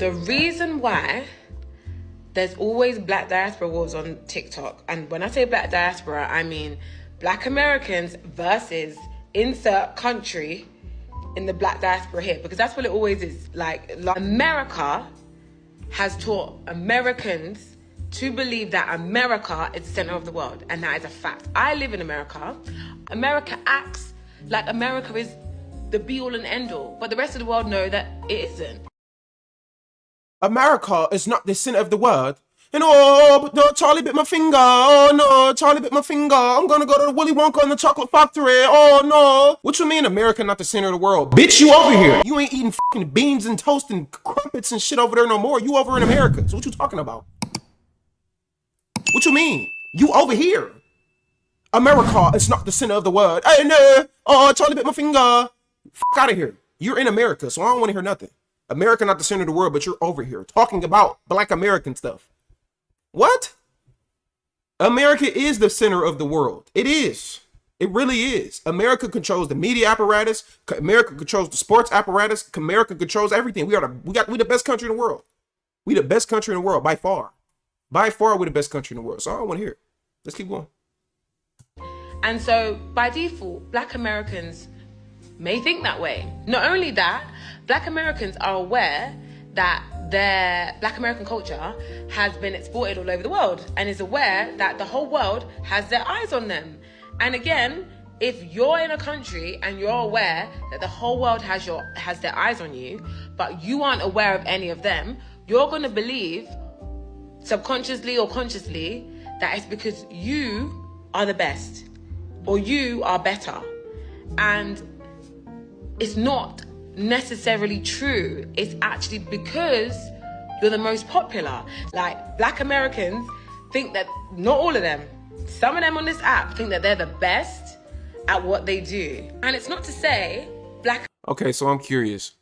The reason why there's always black diaspora wars on TikTok, and when I say black diaspora, I mean black Americans versus insert country in the black diaspora here, because that's what it always is. Like America has taught Americans to believe that America is the center of the world, and that is a fact. I live in America. America acts like America is the be-all and end-all, but the rest of the world know that it isn't. America is not the center of the world. And oh, but no, Charlie bit my finger. Oh no, Charlie bit my finger. I'm gonna go to the Willy Wonka and the chocolate factory. Oh no. What you mean America not the center of the world? Bitch, you over here. You ain't eating fucking beans and toast and crumpets and shit over there no more. You over in America. So what you talking about? What you mean? You over here. America is not the center of the world. Hey, no. Oh, Charlie bit my finger. Fuck out of here. You're in America, so I don't want to hear nothing. America not the center of the world, but you're over here talking about black American stuff. What? America is the center of the world. It is. It really is. America controls the media apparatus. America controls the sports apparatus. America controls everything. We the best country in the world. We the best country in the world by far. By far, we're the best country in the world. So I don't want to hear it. Let's keep going. And so by default, black Americans may think that way. Not only that, black Americans are aware that their black American culture has been exported all over the world and is aware that the whole world has their eyes on them. And again, if you're in a country and you're aware that the whole world has their eyes on you, but you aren't aware of any of them, you're going to believe subconsciously or consciously that it's because you are the best or you are better. And it's not necessarily true. It's actually because you're the most popular. Like, black Americans think that, not all of them, some of them on this app think that they're the best at what they do. And it's not to say black. Okay, so I'm curious.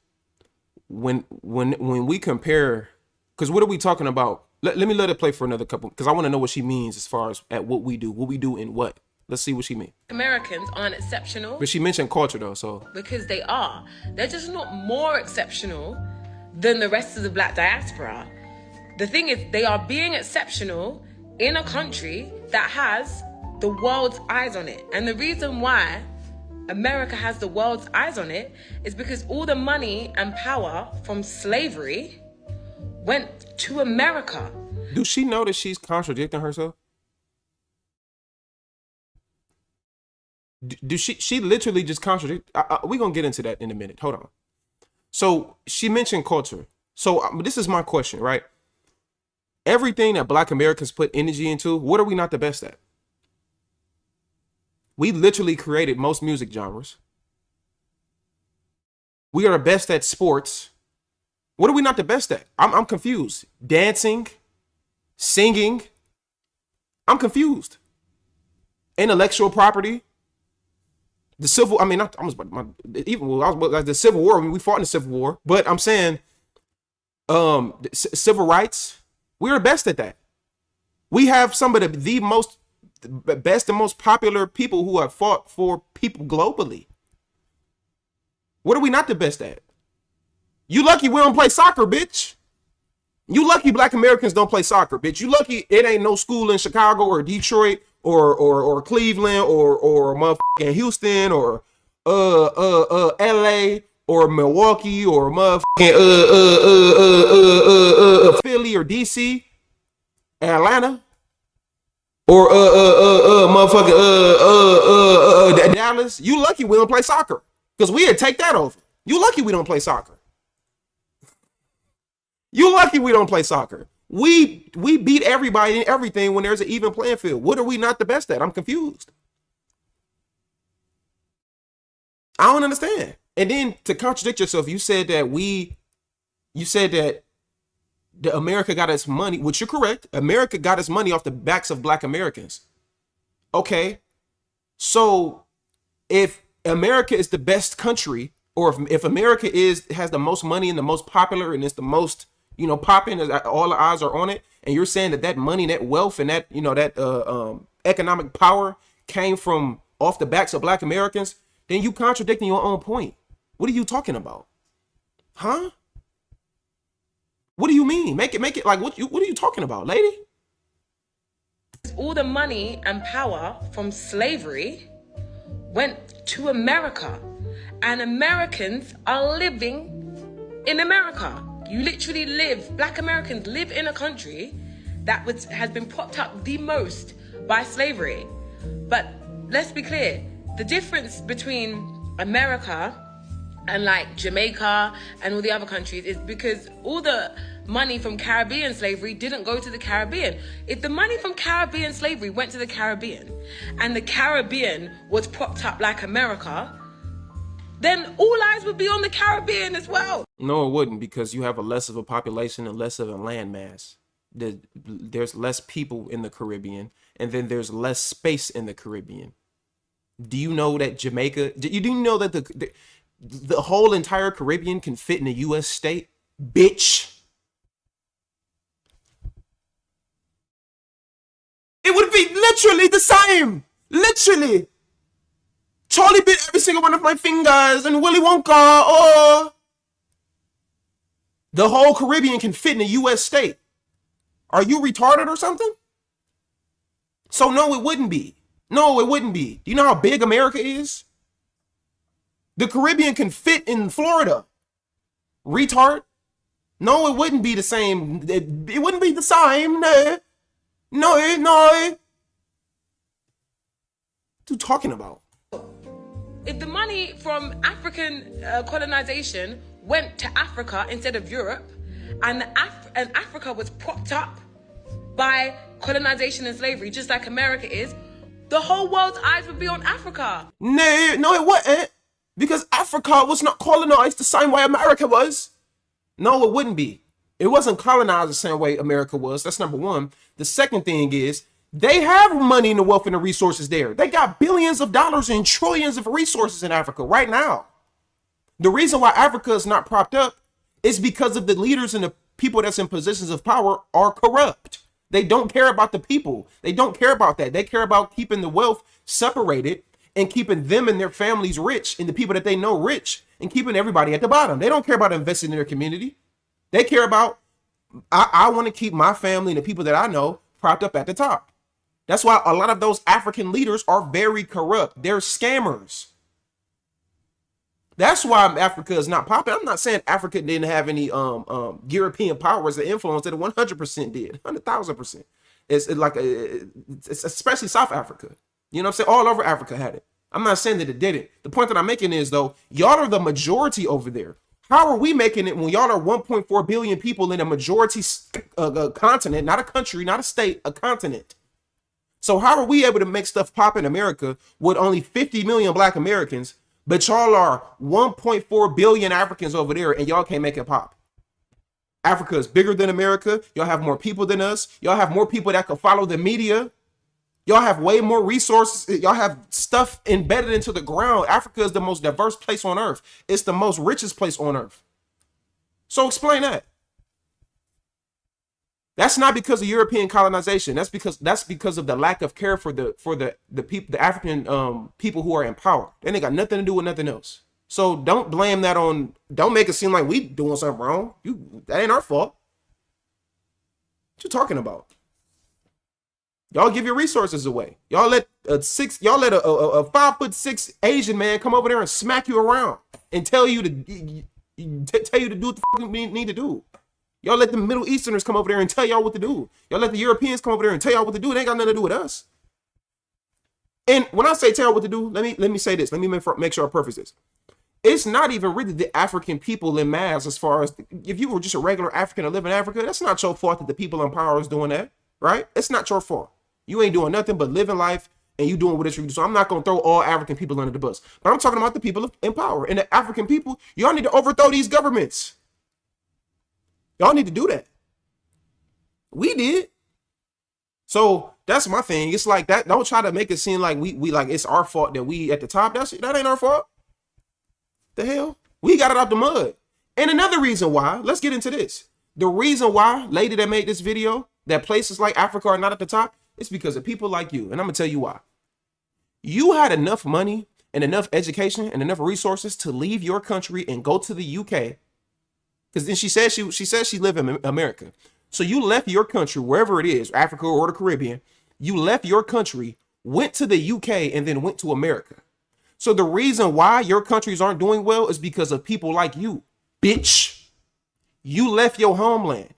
When we compare, because what are we talking about? Let me let it play for another couple, because I want to know what she means as far as at what we do in what. Let's see what she means. Americans aren't exceptional. But she mentioned culture though, so. Because they are. They're just not more exceptional than the rest of the black diaspora. The thing is, they are being exceptional in a country that has the world's eyes on it. And the reason why America has the world's eyes on it is because all the money and power from slavery went to America. Do she know that she's contradicting herself? She literally just contradict. We're gonna get into that in a minute. Hold on. So she mentioned culture. So this is my question, right? Everything that black Americans put energy into, what are we not the best at? We literally created most music genres. We are the best at sports. What are we not the best at? I'm confused. Dancing, singing. I'm confused. Intellectual property. The civil, I mean, not almost like the Civil War. I mean, we fought in the Civil War, but I'm saying, civil rights. We're the best at that. We have some of the most best and most popular people who have fought for people globally. What are we not the best at? You lucky we don't play soccer, bitch. You lucky black Americans don't play soccer, bitch. You lucky it ain't no school in Chicago or Detroit or Cleveland or motherfucking Houston or LA or Milwaukee or motherfucking Philly or DC, Atlanta or motherfucking Dallas. You lucky we don't play soccer, because we'd take that over. You lucky we don't play soccer. You lucky we don't play soccer. We beat everybody and everything when there's an even playing field. What are we not the best at? I'm confused. I don't understand. And then to contradict yourself, you said that the America got its money, which you're correct. America got its money off the backs of black Americans. Okay. So if America is the best country, or if America has the most money and the most popular and it's the most, popping, all the eyes are on it, and you're saying that money, that wealth, and that, that economic power came from off the backs of black Americans, then you contradicting your own point. What are you talking about? Huh? What do you mean? Make it like what are you talking about, lady? All the money and power from slavery went to America, and Americans are living in America. You literally live, Black Americans live in a country that has been propped up the most by slavery. But let's be clear, the difference between America and like Jamaica and all the other countries is because all the money from Caribbean slavery didn't go to the Caribbean. If the money from Caribbean slavery went to the Caribbean and the Caribbean was propped up like America, then all eyes would be on the Caribbean as well. No, it wouldn't, because you have a less of a population and less of a landmass. There's less people in the Caribbean, and then there's less space in the Caribbean. Do you know that Jamaica, do you know that the whole entire Caribbean can fit in a U.S. state? Bitch. It would be literally the same. Literally. Charlie bit every single one of my fingers, and Willy Wonka, oh. The whole Caribbean can fit in a U.S. state. Are you retarded or something? So no, it wouldn't be. No, it wouldn't be. Do you know how big America is? The Caribbean can fit in Florida. Retard. No, it wouldn't be the same. It wouldn't be the same. No. No. What you talking about? If the money from African colonization went to Africa instead of Europe, and Africa was propped up by colonization and slavery, just like America is, the whole world's eyes would be on Africa. No, it wouldn't. Because Africa was not colonized the same way America was. No, it wouldn't be. It wasn't colonized the same way America was. That's number one. The second thing is, they have money and the wealth and the resources there. They got billions of dollars and trillions of resources in Africa right now. The reason why Africa is not propped up is because of the leaders and the people that's in positions of power are corrupt. They don't care about the people. They don't care about that. They care about keeping the wealth separated and keeping them and their families rich and the people that they know rich and keeping everybody at the bottom. They don't care about investing in their community. They care about, I want to keep my family and the people that I know propped up at the top. That's why a lot of those African leaders are very corrupt. They're scammers. That's why Africa is not popular. I'm not saying Africa didn't have any European powers that influenced it. 100% did, 100,000%. It's especially South Africa. You know what I'm saying? All over Africa had it. I'm not saying that it didn't. The point that I'm making is, though, y'all are the majority over there. How are we making it when y'all are 1.4 billion people in a majority continent, not a country, not a state, a continent? So how are we able to make stuff pop in America with only 50 million Black Americans, but y'all are 1.4 billion Africans over there and y'all can't make it pop? Africa is bigger than America. Y'all have more people than us. Y'all have more people that can follow the media. Y'all have way more resources. Y'all have stuff embedded into the ground. Africa is the most diverse place on earth. It's the most richest place on earth. So explain that. That's not because of European colonization. That's because of the lack of care for the people, the African people who are in power. They ain't got nothing to do with nothing else. So don't blame that on. Don't make it seem like we doing something wrong. That ain't our fault. What you talking about? Y'all give your resources away. Y'all let a 5'6" Asian man come over there and smack you around and tell you to do what the fuck you need to do. Y'all let the Middle Easterners come over there and tell y'all what to do. Y'all let the Europeans come over there and tell y'all what to do. They ain't got nothing to do with us. And when I say tell y'all what to do, let me say this. Let me make sure I preface this. It's not even really the African people in mass, as far as if you were just a regular African to live in Africa, that's not your fault that the people in power is doing that, right? It's not your fault. You ain't doing nothing but living life and you doing what it's you do. So I'm not going to throw all African people under the bus. But I'm talking about the people in power. And the African people, y'all need to overthrow these governments. Y'all need to do that. We did. So that's my thing. It's like that. Don't try to make it seem like we like it's our fault that we at the top. That ain't our fault. The hell? We got it out the mud. And another reason why, let's get into this. The reason why, lady that made this video, that places like Africa are not at the top, it's because of people like you. And I'm gonna tell you why. You had enough money and enough education and enough resources to leave your country and go to the UK Because then she said she lived in America. So you left your country, wherever it is, Africa or the Caribbean. You left your country, went to the UK, and then went to America. So the reason why your countries aren't doing well is because of people like you, bitch. You left your homeland.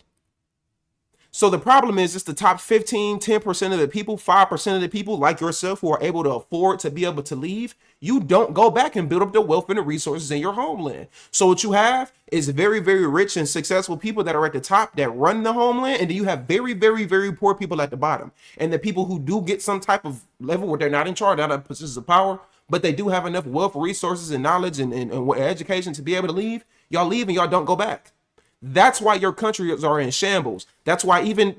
So the problem is it's the top 15, 10% of the people, 5% of the people like yourself who are able to afford to be able to leave. You don't go back and build up the wealth and the resources in your homeland. So what you have is very, very rich and successful people that are at the top that run the homeland. And then you have very, very, very poor people at the bottom. And the people who do get some type of level where they're not in charge, not in positions of power, but they do have enough wealth, resources, and knowledge and education to be able to leave. Y'all leave and y'all don't go back. That's why your countries are in shambles. That's why even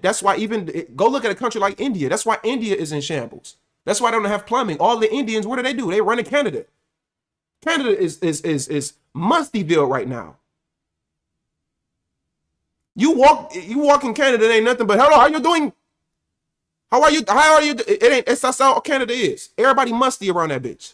go look at a country like India. That's why India is in shambles. That's why they don't have plumbing. All the Indians, what do? They run in Canada. Canada is Mustyville right now. You walk in Canada, it ain't nothing but hello, how you doing? How are you? That's how Canada is. Everybody musty around that bitch.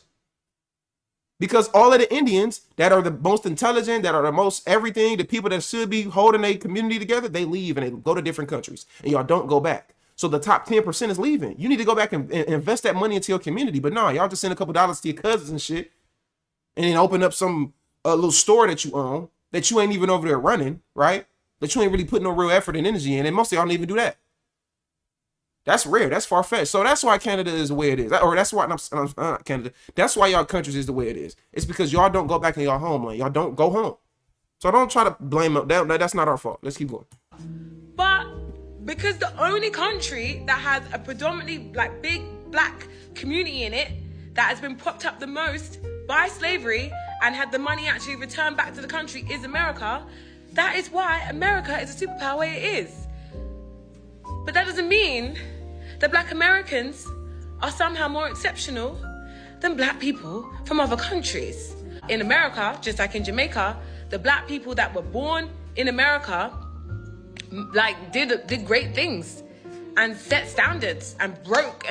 Because all of the Indians that are the most intelligent, that are the most everything, the people that should be holding a community together, they leave and they go to different countries. And y'all don't go back. So the top 10% is leaving. You need to go back and invest that money into your community. But no, y'all just send a couple dollars to your cousins and shit. And then open up some little store that you own that you ain't even over there running, right? That you ain't really putting no real effort and energy in. And most of y'all don't even do that. That's rare. That's far-fetched. So that's why Canada is the way it is. Or that's why Canada. That's why y'all countries is the way it is. It's because y'all don't go back in y'all homeland. Y'all don't go home. So don't try to blame them. That's not our fault. Let's keep going. But because the only country that has a predominantly like big black community in it that has been propped up the most by slavery and had the money actually returned back to the country is America, that is why America is a superpower way it is. But that doesn't mean that black Americans are somehow more exceptional than black people from other countries. In America, just like in Jamaica, the black people that were born in America like did great things and set standards and broke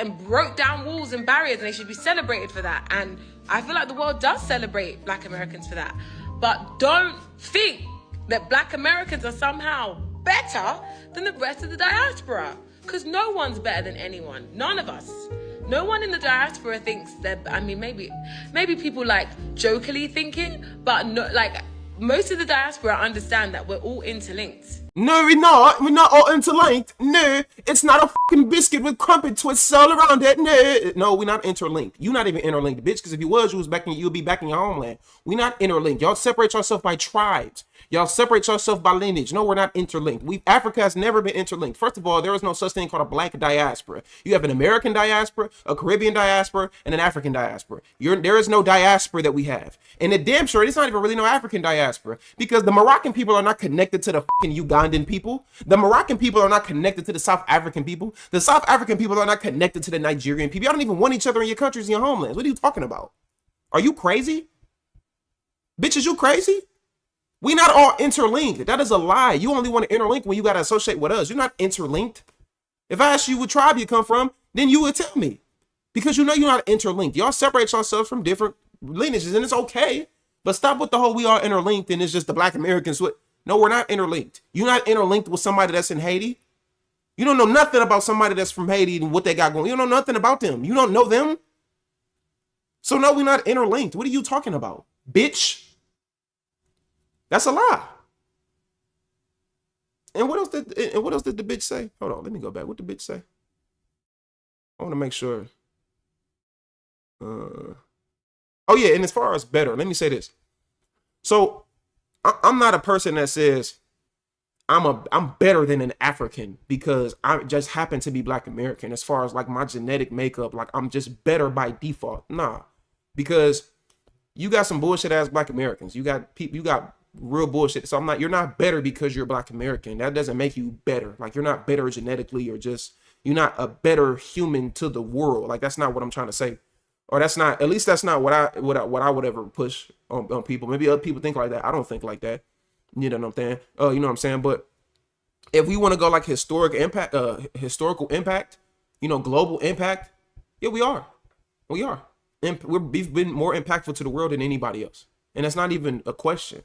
down walls and barriers, and they should be celebrated for that. And I feel like the world does celebrate black Americans for that. But don't think that black Americans are somehow better than the rest of the diaspora, because no one's better than anyone. None of us. No one in the diaspora thinks that. I mean, maybe people like jokingly think it, but no, like most of the diaspora understand that we're all interlinked. No, we're not. We're not all interlinked. No, it's not a fucking biscuit with crumpet twists all around it. No, we're not interlinked. You're not even interlinked, bitch. Because if you was, you'd be back in your homeland. We're not interlinked. Y'all separate yourself by tribes. Y'all separate yourself by lineage. No, we're not interlinked. Africa has never been interlinked. First of all, there is no such thing called a black diaspora. You have an American diaspora, a Caribbean diaspora, and an African diaspora. There is no diaspora that we have. And the damn sure, it's not even really no African diaspora, because the Moroccan people are not connected to the fucking Ugandan people. The Moroccan people are not connected to the South African people. The South African people are not connected to the Nigerian people. Y'all don't even want each other in your countries and your homelands. What are you talking about? Are you crazy? Bitches, you crazy? We not all interlinked. That is a lie. You only want to interlink when you got to associate with us. You're not interlinked. If I asked you what tribe you come from, then you would tell me. Because you know you're not interlinked. Y'all separate yourselves from different lineages, and it's okay. But stop with the whole we are interlinked and it's just the black Americans. No, we're not interlinked. You're not interlinked with somebody that's in Haiti. You don't know nothing about somebody that's from Haiti and what they got going. You don't know nothing about them. You don't know them. So no, we're not interlinked. What are you talking about, bitch? That's a lie. And what else did the bitch say? Hold on, let me go back. What the bitch say? I want to make sure. Oh yeah, and as far as better, let me say this. So I'm not a person that says I'm better than an African because I just happen to be black American. As far as like my genetic makeup, like I'm just better by default. Nah, because you got some bullshit ass black Americans. You got people. You got real bullshit. So you're not better because you're black American. That doesn't make you better. Like you're not better genetically, or just you're not a better human to the world. Like that's not what I'm trying to say. Or that's not, at least that's not what I would ever push on people. Maybe other people think like that. I don't think like that. You know what I'm saying? You know what I'm saying? But if we want to go like historical impact, global impact, yeah, we are. We've been more impactful to the world than anybody else. And that's not even a question.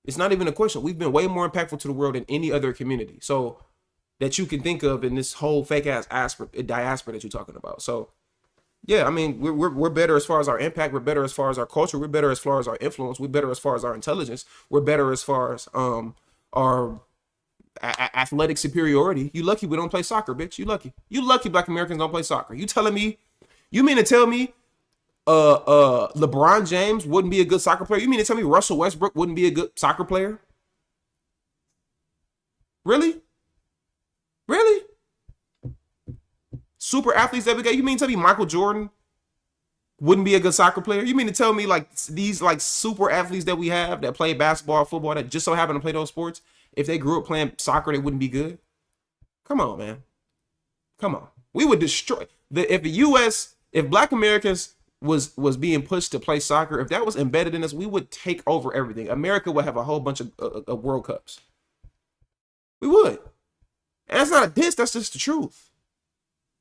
It's not even a question. We've been way more impactful to the world than any other community. So that you can think of in this whole fake ass diaspora that you're talking about. So yeah, I mean, we're better as far as our impact. We're better as far as our culture. We're better as far as our influence. We're better as far as our intelligence. We're better as far as our athletic superiority. You lucky we don't play soccer, bitch. You lucky. You lucky Black Americans don't play soccer. You telling me? You mean to tell me LeBron James wouldn't be a good soccer player? You mean to tell me Russell Westbrook wouldn't be a good soccer player? Really? Really? Super athletes that we got. You mean to tell me Michael Jordan wouldn't be a good soccer player? You mean to tell me like these like super athletes that we have that play basketball, football, that just so happen to play those sports, if they grew up playing soccer, they wouldn't be good? Come on, man. Come on. We would destroy if the US, if Black Americans was being pushed to play soccer, if that was embedded in us, we would take over everything. America would have a whole bunch of World Cups. We would. And that's not a diss, that's just the truth.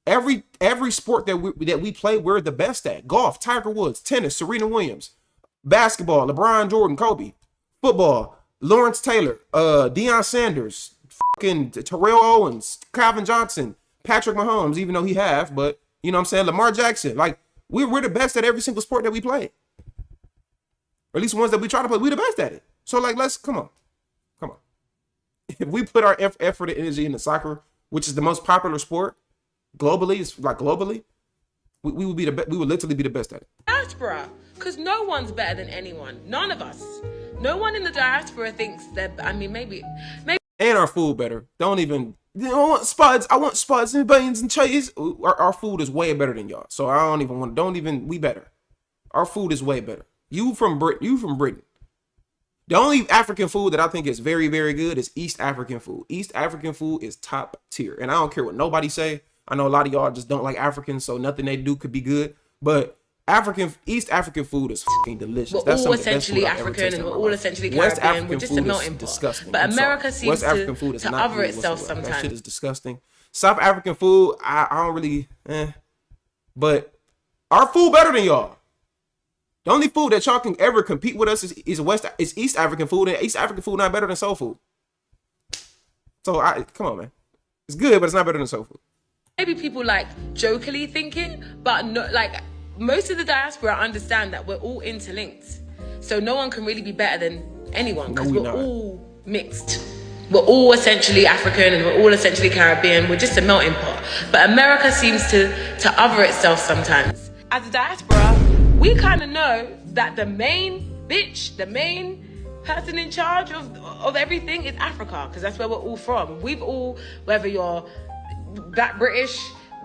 Every sport that we play, we're the best at. Golf, Tiger Woods, tennis, Serena Williams, basketball, LeBron Jordan, Kobe, football, Lawrence Taylor, Deion Sanders, fucking Terrell Owens, Calvin Johnson, Patrick Mahomes, even though he have, but you know what I'm saying, Lamar Jackson. Like we're the best at every single sport that we play. Or at least ones that we try to play, we're the best at it. So like come on. If we put our effort and energy into soccer, which is the most popular sport globally, we would literally be the best at it. Diaspora, because no one's better than anyone. None of us. No one in the diaspora thinks that. I mean, maybe. And our food better. Don't even. I want spuds. I want spuds and beans and cheese. Our food is way better than y'all. So I don't even want. Don't even. We better. Our food is way better. You from Britain. The only African food that I think is very, very good is East African food. East African food is top tier. And I don't care what nobody say. I know a lot of y'all just don't like Africans, so nothing they do could be good. But East African food is fucking delicious. We're all essentially African and we're all essentially Caribbean. We're just a melting pot. But America seems to other itself sometimes. That shit is disgusting. South African food, I don't really, But our food better than y'all. The only food that y'all can ever compete with us is East African food, and East African food not better than soul food. So come on, man. It's good, but it's not better than soul food. Maybe people like jokingly thinking, but no, like most of the diaspora understand that we're all interlinked. So no one can really be better than anyone because we're all mixed. We're all essentially African and we're all essentially Caribbean. We're just a melting pot. But America seems to other itself sometimes. As a diaspora, we kind of know that the main person in charge of everything is Africa, because that's where we're all from. We've all, whether you're Black British,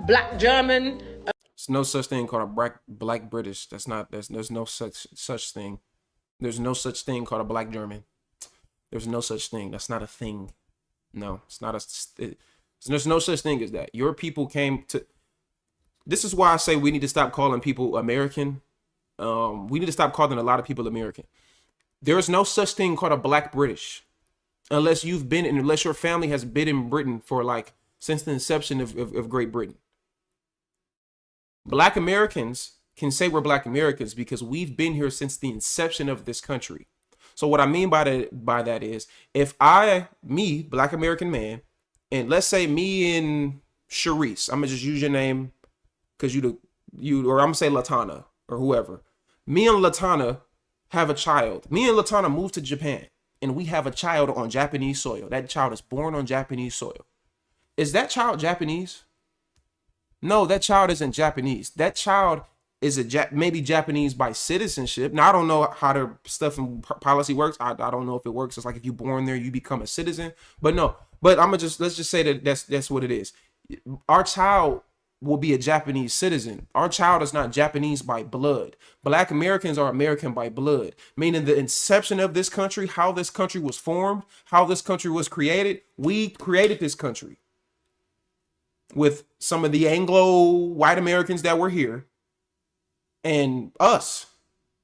Black German. There's no such thing called a Black British. There's no such thing. There's no such thing called a Black German. There's no such thing. That's not a thing. No, it's not there's no such thing as that. Your people came to. This is why I say we need to stop calling people American. We need to stop calling a lot of people American. There is no such thing called a Black British, unless your family has been in Britain for like since the inception of Great Britain. Black Americans can say we're Black Americans because we've been here since the inception of this country. So what I mean by that is, if me, Black American man, and let's say me and Sharice, I'm gonna just use your name because or I'm gonna say Latana or whoever. Me and Latana have a child. Me and Latana moved to Japan and we have a child on Japanese soil. That child is born on Japanese soil. Is that child Japanese? No, that child isn't Japanese. That child is maybe Japanese by citizenship. Now, I don't know how the stuff and policy works. I don't know if it works. It's like if you're born there, you become a citizen. But no, let's just say that that's what it is. Our child will be a Japanese citizen. Our child is not Japanese by blood. Black Americans are American by blood, meaning the inception of this country, how this country was formed, how this country was created. We created this country with some of the Anglo white Americans that were here and us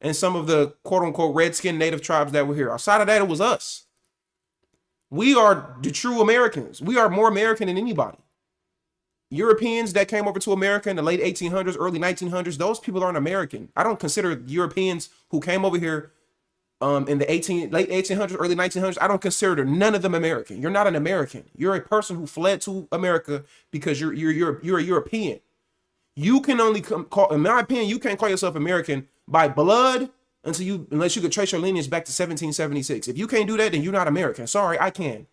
and some of the quote unquote red-skinned native tribes that were here. Outside of that, it was us. We are the true Americans. We are more American than anybody. Europeans that came over to America in the late 1800s, early 1900s, those people aren't American. I don't consider Europeans who came over here in the late 1800s, early 1900s, I don't consider none of them American. You're not an American. You're a person who fled to America because you're a European. You can only call, in my opinion, you can't call yourself American by blood unless you could trace your lineage back to 1776. If you can't do that, then you're not American. Sorry, I can.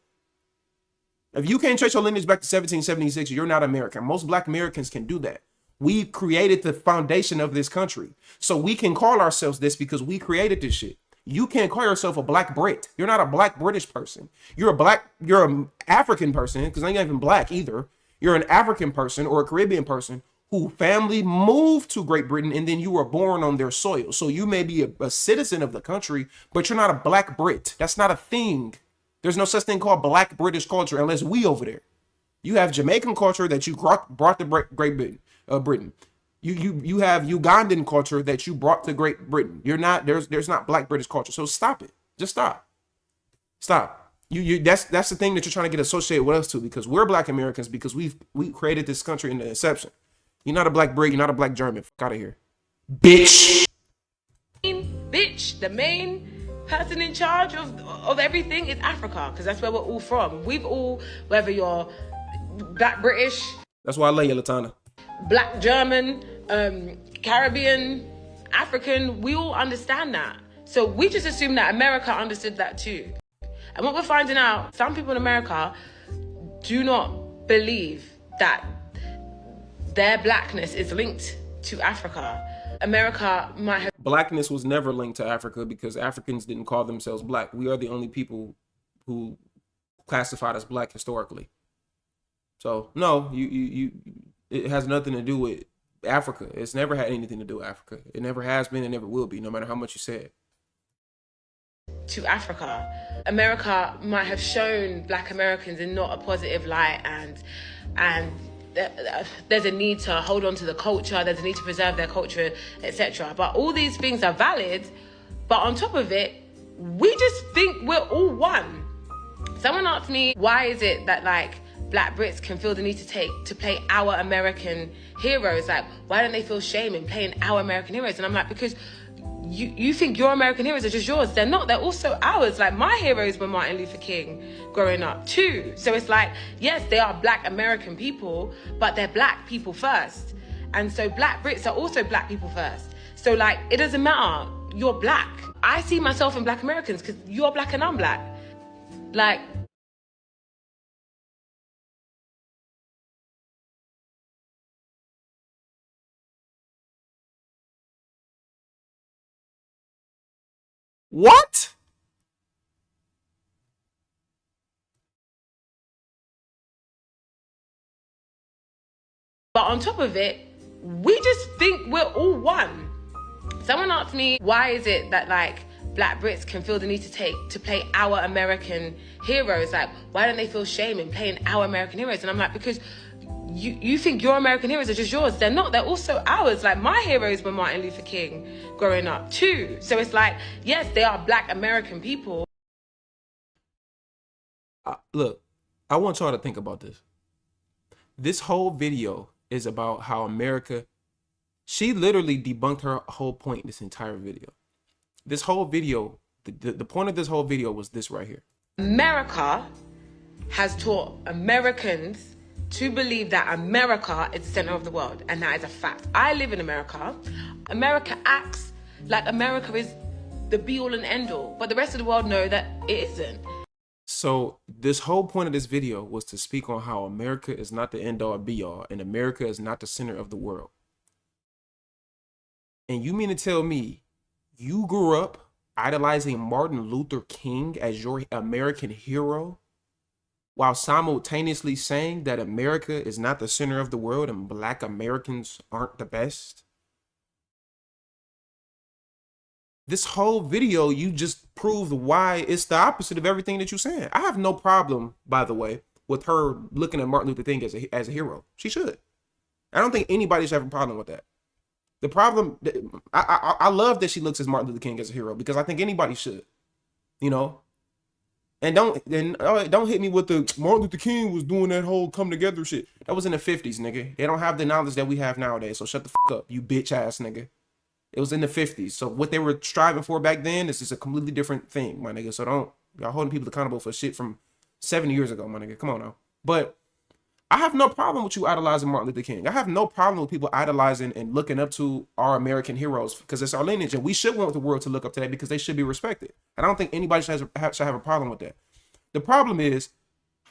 If you can't trace your lineage back to 1776, you're not American. Most Black Americans can do that. We created the foundation of this country. So we can call ourselves this because we created this shit. You can't call yourself a Black Brit. You're not a Black British person. You're an African person, because I'm not even Black either. You're an African person or a Caribbean person who family moved to Great Britain and then you were born on their soil. So you may be a citizen of the country, but you're not a Black Brit. That's not a thing. There's no such thing called Black British culture unless we over there. You have Jamaican culture that you brought to Great Britain. You have Ugandan culture that you brought to Great Britain. You're not, there's not Black British culture. So stop it. Just stop. Stop. That's the thing that you're trying to get associated with us to, because we're Black Americans, because we created this country in the inception. You're not a Black Brit, you're not a Black German. Fuck out of here. Bitch. Bitch, the main person in charge of everything is Africa, because that's where we're all from. We've all, whether you're Black British, that's why I love you, Latana. Black German, Caribbean, African, we all understand that. So we just assume that America understood that too. And what we're finding out, some people in America do not believe that their blackness is linked to Africa. America might have... Blackness was never linked to Africa because Africans didn't call themselves Black. We are the only people who classified as Black historically. So no, it has nothing to do with Africa. It's never had anything to do with Africa. It never has been and never will be, no matter how much you say it. To Africa. America might have shown Black Americans in not a positive light, and there's a need to hold on to the culture, there's a need to preserve their culture, etc. But all these things are valid, but on top of it, we just think we're all one. Someone asked me, why is it that like Black Brits can feel the need to play our American heroes? Like, why don't they feel shame in playing our American heroes? And I'm like, because you think your American heroes are just yours. They're not. They're also ours. Like, my heroes were Martin Luther King growing up too. So it's like, yes, they are Black American people, but they're Black people first. And so Black Brits are also Black people first. So like, it doesn't matter. You're Black. I see myself in Black Americans because you're Black and I'm Black. Like... What? But on top of it, we just think we're all one. Someone asked me, why is it that like Black Brits can feel the need to play our American heroes? Like, why don't they feel shame in playing our American heroes? And I'm like, because you think your American heroes are just yours. They're not. They're also ours. Like, my heroes were Martin Luther King growing up too. So it's like, yes, they are Black American people. Look, I want y'all to think about this. This whole video is about how America, she literally debunked her whole point in this entire video. This whole video, the point of this whole video was this right here. America has taught Americans to believe that America is the center of the world, and that is a fact. I live in America. America acts like America is the be-all and end-all, but the rest of the world know that it isn't. So this whole point of this video was to speak on how America is not the end-all or be-all, and America is not the center of the world. And you mean to tell me you grew up idolizing Martin Luther King as your American hero, while simultaneously saying that America is not the center of the world and Black Americans aren't the best? This whole video, you just proved why it's the opposite of everything that you're saying. I have no problem, by the way, with her looking at Martin Luther King as a hero. She should. I don't think anybody should have a problem with that. The problem, I love that she looks at Martin Luther King as a hero, because I think anybody should, you know? And don't hit me with the Martin Luther King was doing that whole come together shit. That was in the 50s, nigga. They don't have the knowledge that we have nowadays. So shut the fuck up, you bitch ass nigga. It was in the 50s. So what they were striving for back then is just a completely different thing, my nigga. So don't, y'all holding people accountable for shit from 70 years ago, my nigga. Come on now. But I have no problem with you idolizing Martin Luther King. I have no problem with people idolizing and looking up to our American heroes because it's our lineage, and we should want the world to look up to that because they should be respected. And I don't think anybody should have a problem with that. The problem is,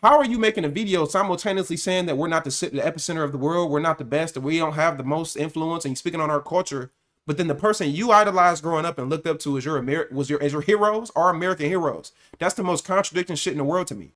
how are you making a video simultaneously saying that we're not the epicenter of the world, we're not the best, that we don't have the most influence, and you're speaking on our culture, but then the person you idolized growing up and looked up to as your heroes are American heroes? That's the most contradicting shit in the world to me.